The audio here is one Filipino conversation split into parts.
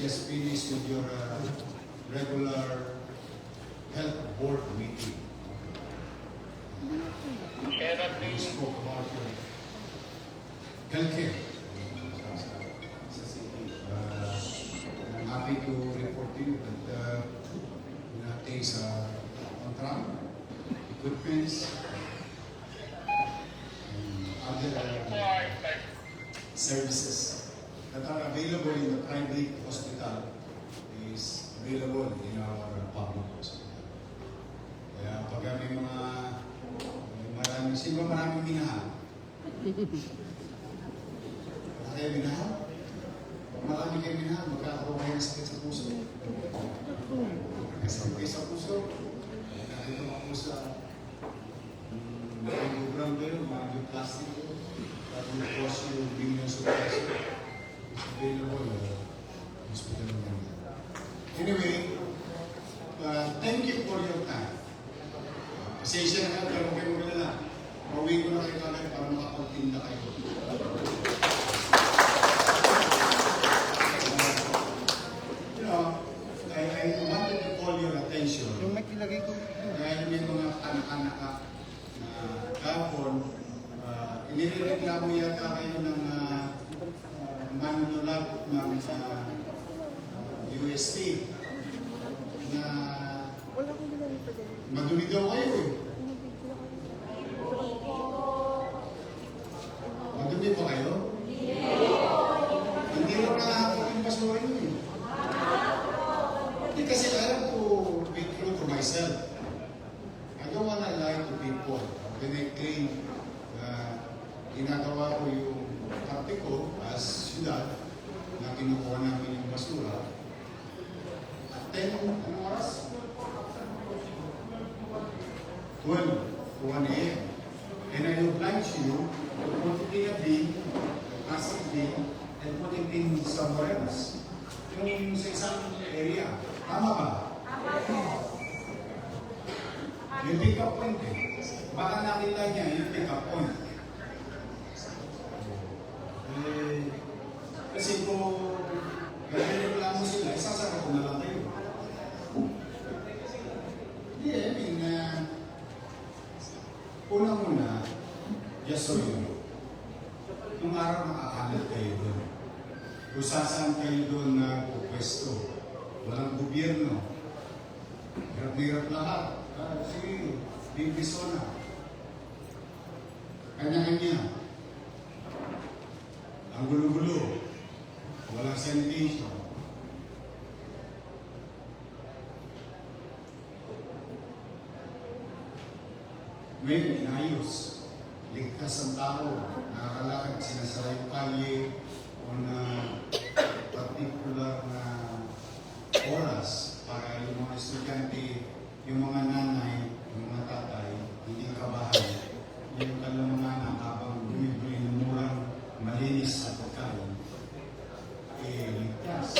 just finished with your regular health board meeting. You spoke about your healthcare. I'm happy to report to you that things are on track. Equipments and other services that are available in the private hospital is available in our public hospital. Kaya pag may mga maraming minahal. Wala kayo minahal? Pag marami kayo minahal, magkakaroon kayo ng sakit sa puso. Kasama kayo sa puso. Nakita ako sa program kayo, mga plastic ko. That will cost you billions of pesos. It's available in the hospital. Anyway, thank you for your time. Pasensya na pero huwag kayo magalala. Pauwi ko na kayo kagad para makapagtinda kayo. You know, I wanted to call your attention. Dahil may mga anak-anak na kapon, inireklamo yata kayo ng manunulat ng UST na madumi daw kayo eh. Madumi ba kayo? Hindi rin nakakapag yung basura nyo eh. Hindi kasi alam ko be true to myself. I don't wanna lie to people. When I claim ginagawa ko yung parte ko as syudad na kinukuha namin yung basura. At 10, anong oras? 12 to 1 a.m. And I oblige you to put it in a bin, plastic bin, and put it in somewhere else. Yung sa isang area. Tama ba? Yung pick-up point eh. Baka nakita niya yung pick-up point. Kasi kung gagawin mo sila, isasara ko na lang kayo. Hindi I mean, una-una, just so you know, nung araw makakalat kayo doon. Kung saan kayo doon na pupwesto, walang gobyerno, hirap-hirap lahat. Sige, Bibisona. Kanya-kanya. Ang gulo-gulo. Walang sanitation. Ngayon, inayos. Ligtas ang tao. Nakakalakad sinasara yung kalye o na particular na oras para yung mga estudyante, yung mga nanay, yung mga tatay, hindi kabahan. Yung kanilang mga anak habang bumibili ng murang malinis at pagkain, ligtas.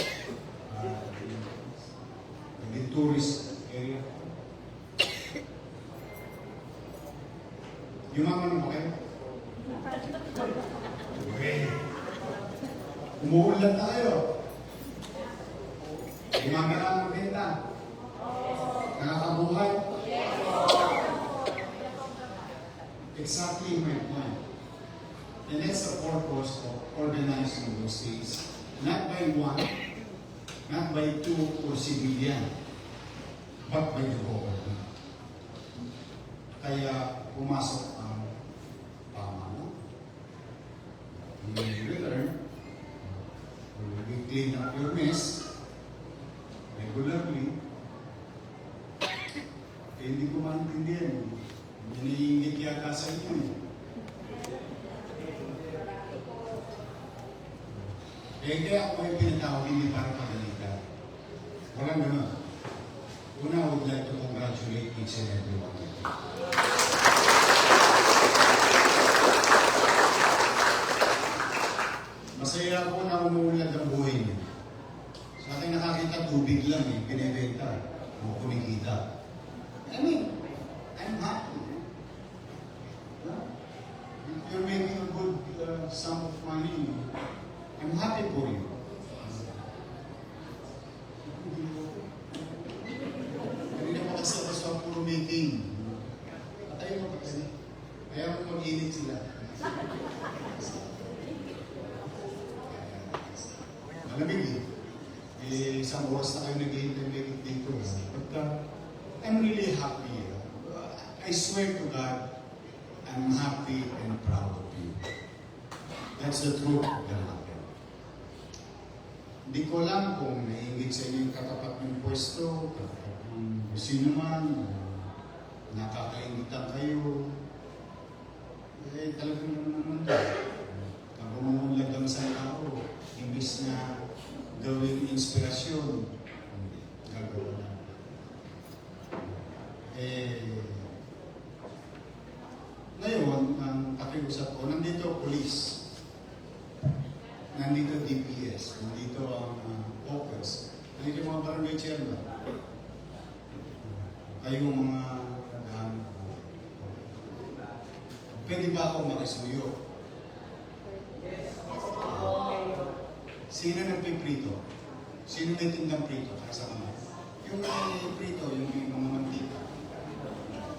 Naging tourist area. Yumaman mo kayo? Okay. Umuulan tayo. Yumaman ang benta. Nakakabuhay. Exactly my point. And that's the purpose of organizing those things. Not by one, not by two or civilian, but by the government. Kaya pumasok ang pamana. You return, you clean up your mess regularly. Hindi ko maintindihan. Hiniingit yata sa inyo. Kaya ako yung pinatawag hindi para pagalitan. Walang gano'n. Una, I would like to congratulate each and every one of you. Masaya ako na umuunlad ang buhay niyo. Sa akin nakakita, tubig lang eh, pinibenta. O kumikita. I mean, I'm happy. If you're making a good sum of money, I'm happy for you. Malamig eh. Isang oras na kayo nag-iintay dito. But I'm really happy. I swear to God, I'm happy and proud of you. That's the truth that happened. Hindi ko alam kung naiingit sa inyo yung katapat ng pwesto, katapat ng sino man, nakakaingitan kayo. Talagang naman pag umuunlad lang sa tao, imbis na gawing inspirasyon, gagawa na. Ngayon, ang pakiusap ko, nandito police, nandito DPS, nandito ang focus, nandito yung mga barangay chairman, kayong mga pwede ba ako makisuyo? Sino nagpiprito? Sino may tindang prito? Kaya sa mga. Yung may prito, yung may mga mantika.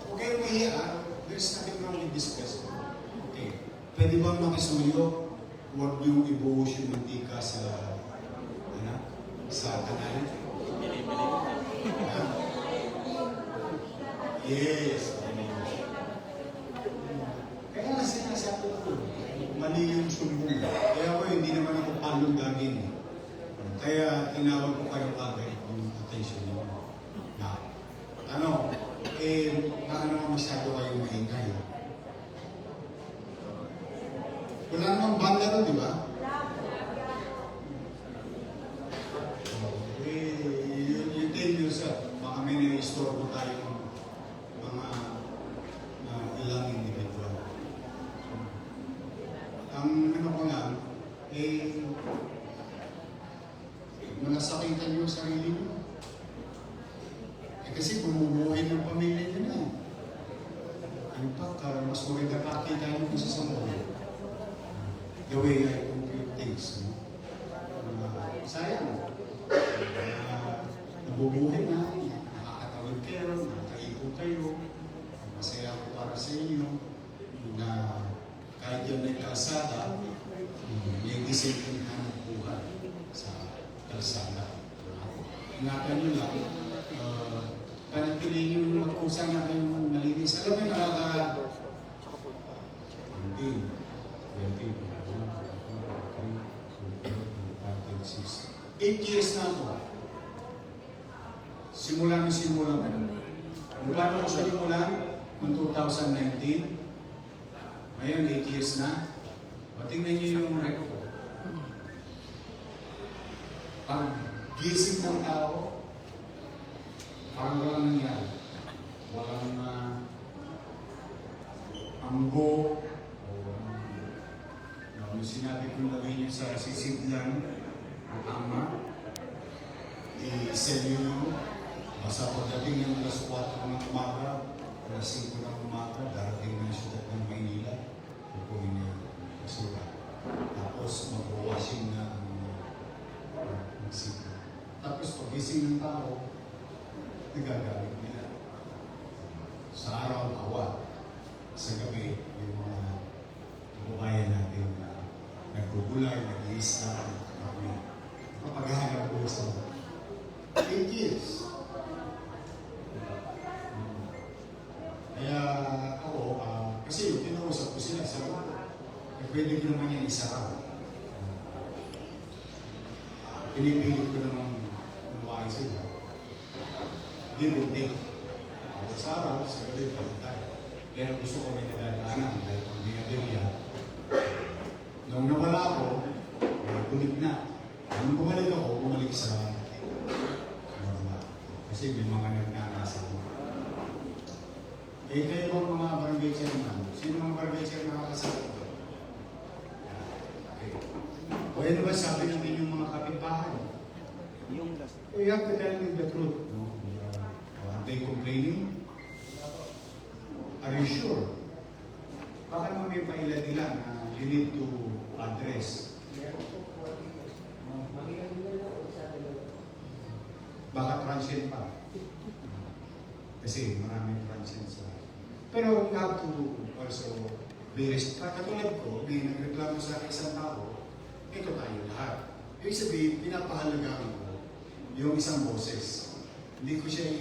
Huwag kayong mahiya. There's nothing wrong with this question. Okay. Pwede bang makisuyo? Huwag niyong ibuhos yung mantika sa kanal? Yes. Kaya nga sinasabi ko, mali yung sumbong. Kaya ako, hindi naman ako palong gagin. Kaya tinawag ko kayo agad yung attention niyo. Na, naano masyado kayo maingay. Wala namang banda ron, di ba? You tell yourself, baka may na-istorbo tayong mga ilang individual. Ang ko lang, malasakitan niyo sa sarili niyo. Kasi bumubuhay ng pamilya niyo na. In fact, mas maganda kakita niyo kung sa mga the way I compute things. No? Sayang. Nabubuhay na, nakakatawid kayo, nakakaipo kayo, masaya ko para sa inyo, na kahit yung may kalsada, may gising kong hanap buhay sa kalsada. Ingatan nyo lang, panagpiliin nyo yung magkusang na kayong malinis. Alam mo yung nakaka... 8 years na ako. Simula ko. Mula ko sinimulan noong 2019. Ngayon, 8 years na. Tingnan niyo yung record ko. Pag gising ng tao, parang walang nangyari. Walang anggo, yung sinabi kong lagay niyo sa sisidlan, ang ama, i-sell nyo, basta pagdating ng alas 4 ng umaga, alas 5 ng umaga, darating ng siyudad ng Maynila, pupunin niyo basura. Tapos mag-washing na ang sito. Tapos pag-gising ng tao, nagagamit nila. Sa araw, bawat. Sa gabi, yung mga kababayan natin na nagbubulay, nag-iista, kapaghahanap ko sa 8 years. Kaya ako, kasi yung tinausap ko sila, sabi ko, pwede ko naman yan isara. Pinipilit ko naman umahay sila. Give or take. Sa araw, sa gabi, pagkatay. Pero gusto ko may nadadaanan dahil kung di na nung nawala ako, kulit na. Nung bumalik ako, bumalik sa normal. Kasi may mga nagnanasa mo. Kayo bang mga barangay chairman? Sino mga barangay chairman nakakasama ito? Okay. O ano ba sabi natin yung mga kapitbahay? You have to tell me the truth. No? Are they complaining? Are you sure? Baka naman may paila-dila na you need to address. Baka transient pa. Kasi maraming transient sa... Pero you have to also be responsible. Katulad ko, may nagreklamo sa akin isang tao, ito tayo lahat. Ibig sabihin, pinapahalagaan ko yung isang boses. Hindi ko siya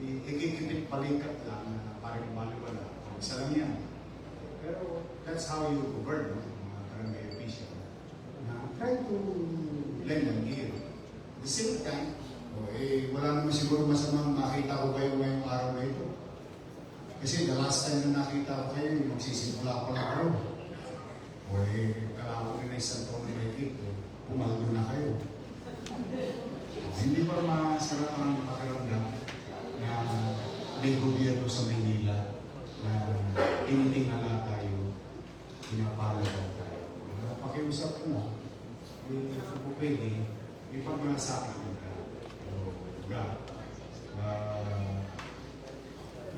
ikikipit palikat lang na parang baliwala. Isa lang yan. Pero that's how you govern, no? Mga barangay official. Try to lend an ear. At the same time, wala naman siguro masamang makita ko kayo ngayong araw na ito. Kasi the last time na nakita ko kayo, magsisimula pa lang ako. Kailangan ko na isang taon na ito, pumaldo na kayo. Hindi pa masarap ang pakiramdam na may gobyerno sa Maynila na tinitingala tayo, pinapalagan tayo. Pakiusap ko na, kung pwede, ipagmalasakit ka.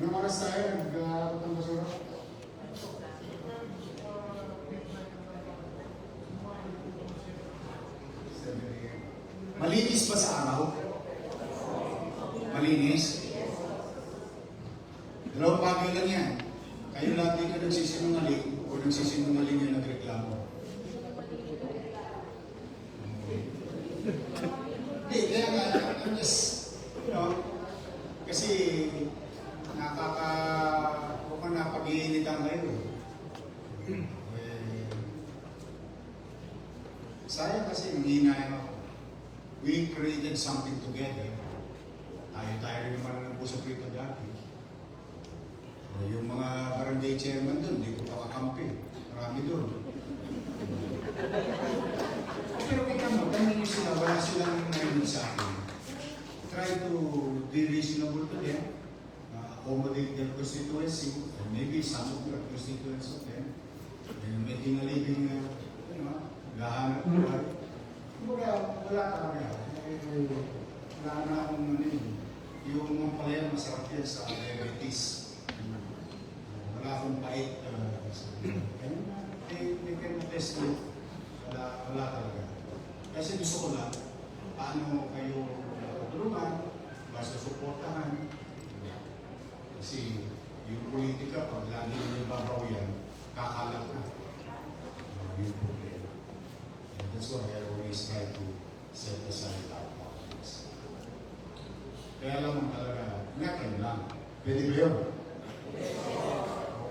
Anong oras tayo? Nag-aaral ng basura? Malinis ba sa araw? Malinis? Dalawang bagay lang yan. Kayo lagi ka nagsisinungaling o nagsisinungaling yung nagreklamo. Hindi, kaya nga, I'm just, kasi mukhang napag-iinitan kayo. Sayang kasi nanginayang ako. We created something together. Tayo rin naman ng pusok rito dati. Yung mga barangay chairman doon, hindi ko pakakampi. Marami doon. Pero kaya mo, tanong nyo sila, wala silang narinig sa akin. Try to be reasonable to them. Accommodate their constituency, or maybe some of their constituents of them. Making a living, gahanap buhay. Wala talaga. Wala na akong yung mga palayan masarap yan sa diabetes. Wala akong pait. They can test it. Wala talaga. Kasi gusto ko lang, paano kayo tutulungan, basta suportahan. Kasi yung politika, pag lagi nyo babaw yan, kakalat na. Yung problema. That's why I always try to set aside our politics. Kaya lang talaga, natin lang. Pwede ba yun?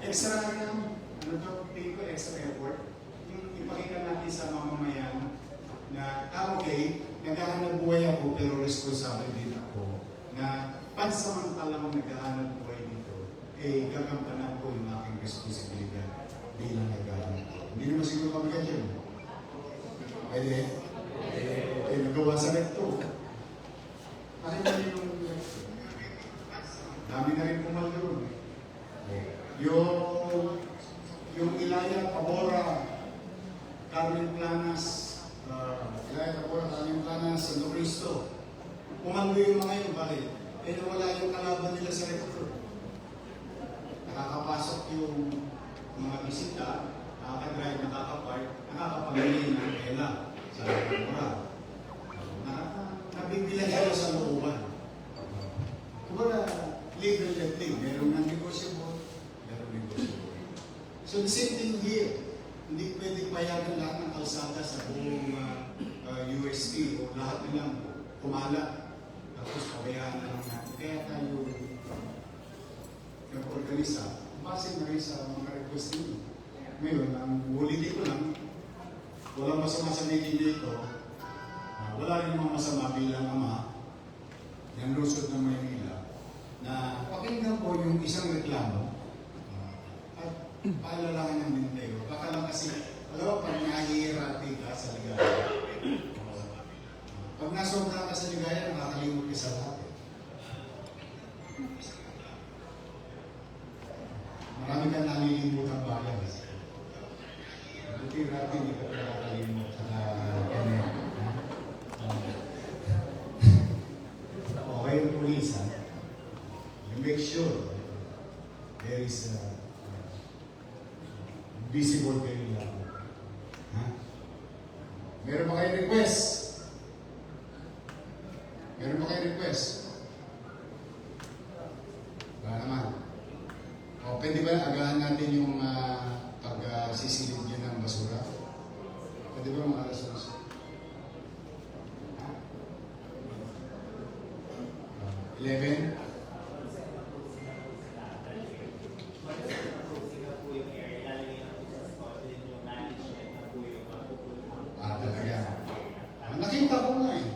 Extra lang, tingin ko extra effort. Yung ipakita natin sa mamamayan na, okay, naghahanap buhay ako pero responsable din ako na pansamantalang naghahanap buhay dito, gagampanan ko yung aking responsibilidad bilang naghahanap buhay. Hindi naman siguro kami dyan. Pwede? Nagawa sa recto. Pakita niyo yung dami na rin pumaldo. Yung Ilaya, Pabora, Carmen Planas, Santo Cristo. Pumaldo yung mga yun, bakit? Nawala yung kalaban nila sa recto. Nakakapasok yung mga bisita, nakakadrive, nakakapark, nakakapagili ng tela sa Pabora. Nabigbilan sila sa looban. Kumbaga, legal and thing. Meron ng negosyable, meron negosyable. So the same thing here. Hindi pwedeng payagan lahat ng kalsada sa buong UST o lahat nilang kumalat. Tapos pabayaan na lang natin. Kaya tayo nag-organisa, base na rin sa mga request nyo. Ngayon, ang holiday ko lang, walang masama sa meeting dito. Wala rin mga masama bilang ama ng lungsod ng Maynila na pakinggan po yung isang reklamo at paalalahan ng Mintero. Baka lang kasi, alam mo, pag nahihirati ka sa ligaya, pag nasobra ka sa ligaya, nakakalimot ka sa lahat. Marami kang nalilimutan bagay. Buti rati, hindi ka nakakalimot sa okay yung police, you make sure there is visible kayo lang. Meron ba kayo request? Meron ba kayo request? Wala naman. O, pwede ba agahan natin yung pag-sisilid nyo ng basura? Pwede ba mga alas 11? 11? Talaga. Nakita ko nga eh.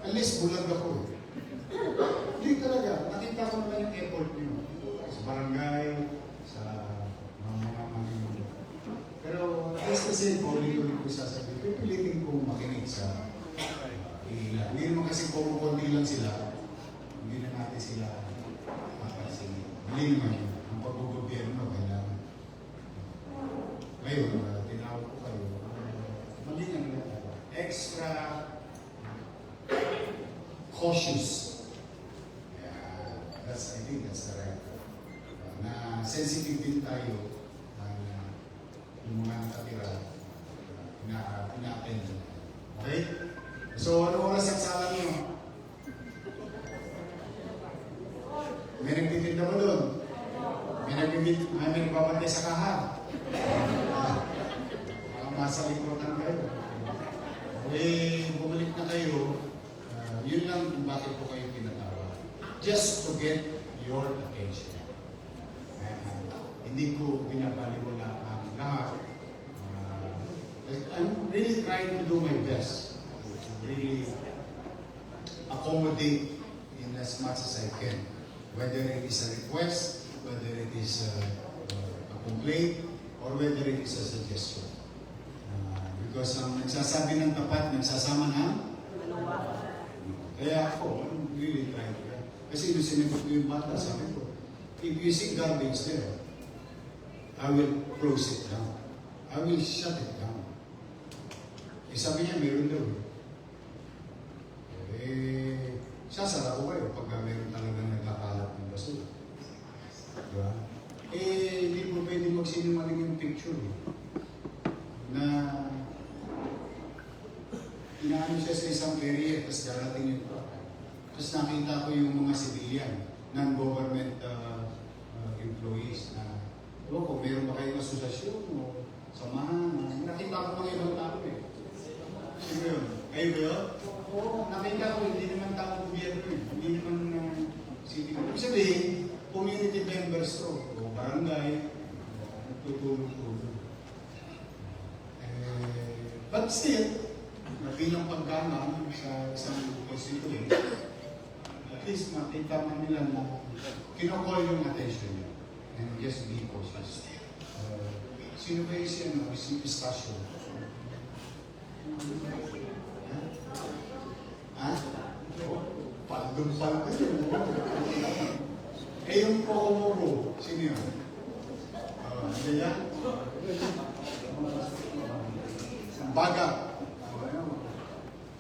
Unless bulag ako eh. Hindi talaga. Nakita ko naman yung effort niyo. Sa barangay, sa mga pero as kasi paulit-ulit ko sasabihin, pipilitin ko makinig sa ilan. Hindi naman kasi konti lang sila. Hindi na natin sila makasingin. Mali naman yun. Ang pag-gobyerno kailangan. Ngayon, tinawag ko kayo. Mali na nila. Extra cautious. I think that's the right. Na sensitive din tayo yung mga nakatira ina-attend. Okay? So, ano oras ang sala niyo? May nagtitinda mo doon? May nagbabantay sa kahan? Masa likotan kayo. Bumalik na kayo. Yun lang kung bakit po kayo tinatawag. Just to get your attention. Hindi ko binabaliwala ang lahat. I'm really trying to do my best. Really accommodate in as much as I can. Whether it is a request, whether it is a complaint, or whether it is a suggestion. Because ang nagsasabi ng tapat, nagsasama ng kaya ako, I'm really trying to. Kasi nung sinagot ko yung bata, sabi ko, if you see garbage there, I will close it down. I will shut it down. Sabi niya, meron daw. Sasara ko kayo pagka meron talagang nagkakalat ng basura. Diba? Hindi mo pwede magsinungaling yung picture. Na inaano siya sa isang area, tapos darating yung truck. Tapos nakita ko yung mga civilian, non-government employees na kung meron ba kayong asosasyon o samahan. Nakita ko mga ibang tao eh. Sino yun? Kayo ba yun? Oo, nakita ko, hindi naman tao gobyerno eh. Hindi naman city. Ibig sabihin, community members to. O barangay, tutulong-tulong. But still, bilang pagkama sa isang constituent, at least makita man nila na kinocall yung attention niya. And just be cautious. Sino ba yung si Pistasyo? Ha? Paldong-paldong yun. Yung Kokomoro, sino yun? Ano yan? Baga.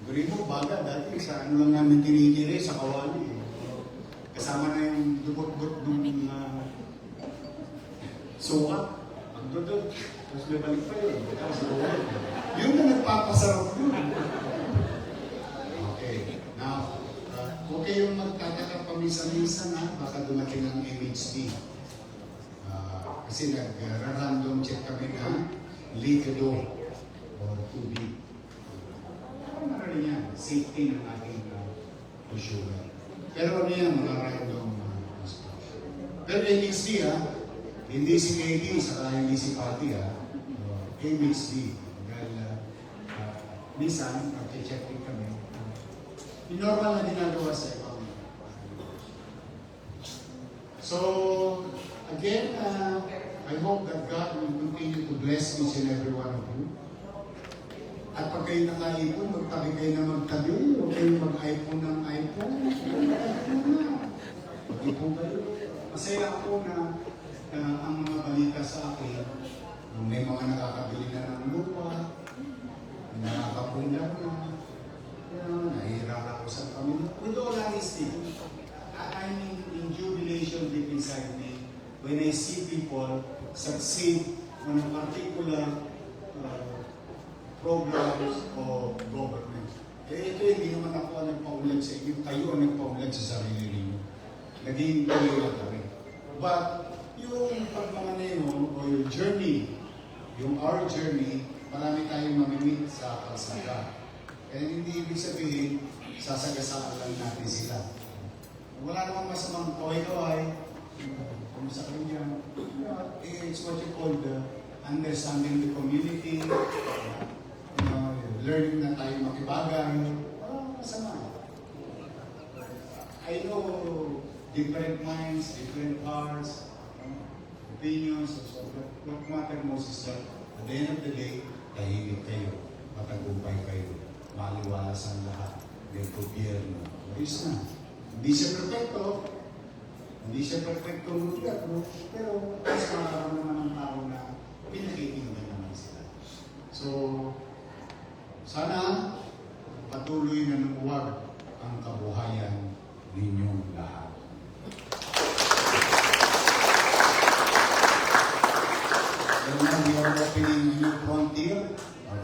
Guri mo, baga. Dati sa ano lang namin tinitiri sa Kawali. Kasama na yung dubot-but ng suka. Ang dudot. Tapos may balik pa yun. Yun na nagpapasarap yun. Okay. Now, huwag kayong magtataka pamisa-misa na baka dumating ang MHD. Kasi nag-random check kami na Liquido or 2B. Ano na rin yan? Safety ng ating consumer. Pero ano yan? Mga random pero MHD hindi si Lady, saka hindi si Patty MHD. Dahil minsan, check din kami. Yung normal na ginagawa sa ibang. So, again, I hope that God will continue to bless each and every one of you. At pag kayo nakaipon, magtabi kayo na magtabi. Huwag kayo mag-iPhone ng iPhone. Mag-ipon kayo. Masaya ako na ang mga balita sa akin, may mga nakakabili na ng lupa, nakakapundar na, nahihirap ako sa pamilya. With all honesty, I'm in jubilation deep inside me when I see people succeed on a particular programs o government. Ito hindi naman ako ang nagpaulad sa inyo, kayo ang nagpaulad sa sarili ninyo. Naging tuloy na kami. But, yung pagmamaneno o yung journey, yung our journey, marami tayong mamimit sa kalsada. Kaya hindi ibig sabihin, sasagasaan lang natin sila. Wala namang masamang kaway-kaway, kung sa kanya, it's what you call the understanding the community, learning na tayo makibagay, masama. I know different minds, different hearts, opinions, so what matter most is that at the end of the day, tahimik kayo, matagumpay kayo, maliwalas ang lahat, may gobyerno. Ayos na. Hindi siya perfecto lugar, pero mas makakaroon naman ng tao na pinakikinggan naman sila. So, sana patuloy na lumuwag ang kabuhayan ninyong lahat. And now we are opening a new frontier.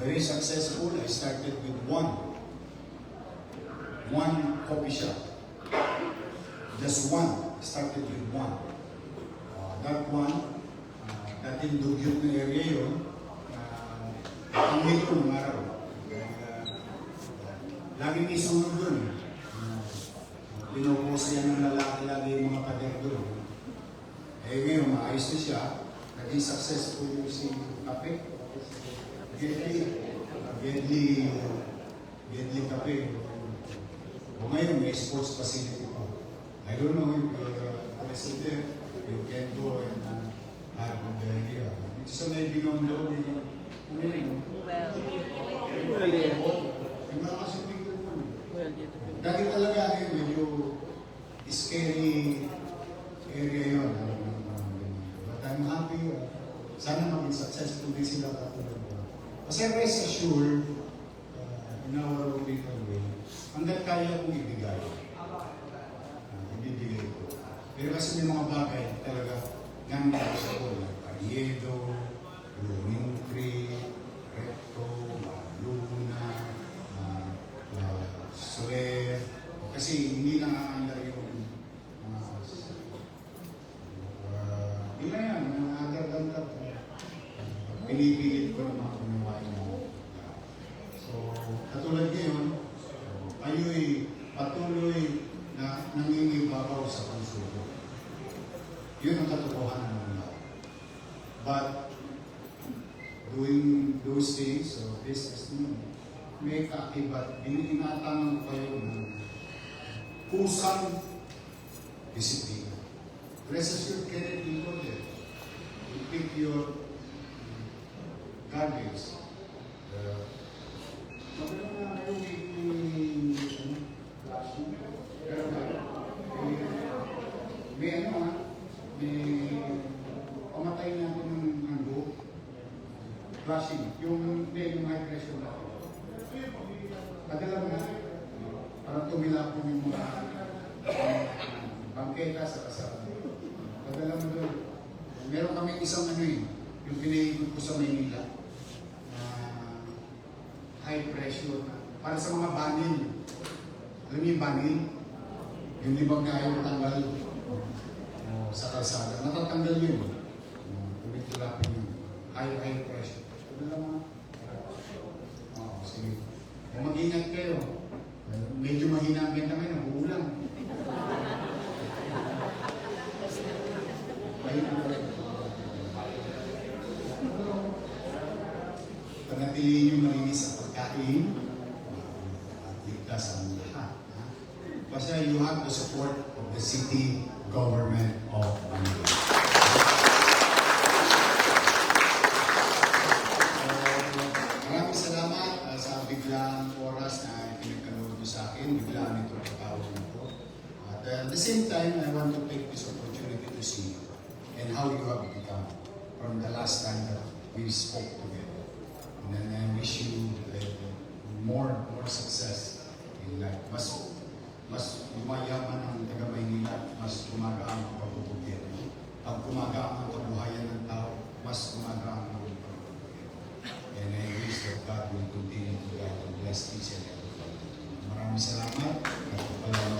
Very successful. I started with one coffee shop. Just one. Started with one. That one, dating dugyot na area yun, ang hito ng araw. Laging may sunod dun. Pinuposa yan ng lalaki lagi yung mga pader dun. Eh ngayon, maayos na siya. Naging successful yung si Kape. Gedli Kape. O ngayon, may sports facility pa. I don't know if president, you can go and have the idea. It's a maybe on the dati talaga medyo scary area yun. But I'm happy. Sana maging successful din sila katulad ko. Kasi rest assured, in our little way, hanggang kaya kong ibigay. Ibibigay ko. Pero kasi may mga bagay talaga nangyari sa ko. Pariedo, Lumintri, Recto, Luna, Suer. Kasi hindi lang aandar yung ilan yan, mga agad-agad. Pinipilit ko ng mga kumawain mo. So, katulad ngayon, kayo'y patuloy na nangingibabaw sa konsumo. Yun ang katotohanan ng lahat. But, doing those things, so business nyo, may kaakibat, inatangan kayo ng kusang disiplina. Rest assured, Kenneth, you go there. You pick your garbage. May pamatay natin ng hanggo. Flushing. Yung high pressure natin. Padala mo na. Parang tumilapon yung mga bangketa sa kasama. Padala mo doon. Meron kami isang yung pinaikot ko sa Maynila. High pressure. Para sa mga banil. Alam niyo yung banil? Yung libang na ayaw matanggal sa kalsada. Natatanggal yun. Tumitulapin yun. High pressure. Padala mo na. Sige. Kung mag-ingat kayo, medyo mahina ang benta ngayon, nabuulang. Panatiliin yung malinis sa pagkain at ligtas ang lahat. Basta you have the support of the city government of Manila. Maraming salamat sa biglang oras na pinagkaloob niyo sa akin. Biglaan ito patawag nito. At at the same time, I want to take this opportunity to see you and how you have become from the last time that we spoke together. And then I wish you more success in life. Mas umayaman ang taga Maynila, mas gumagaan ang pagbubugyero. Pag gumagaan ang kabuhayan ng tao, mas gumagaan ang pagbubugyero. And I wish that God will continue to guide and bless each and every one. Maraming salamat. At pala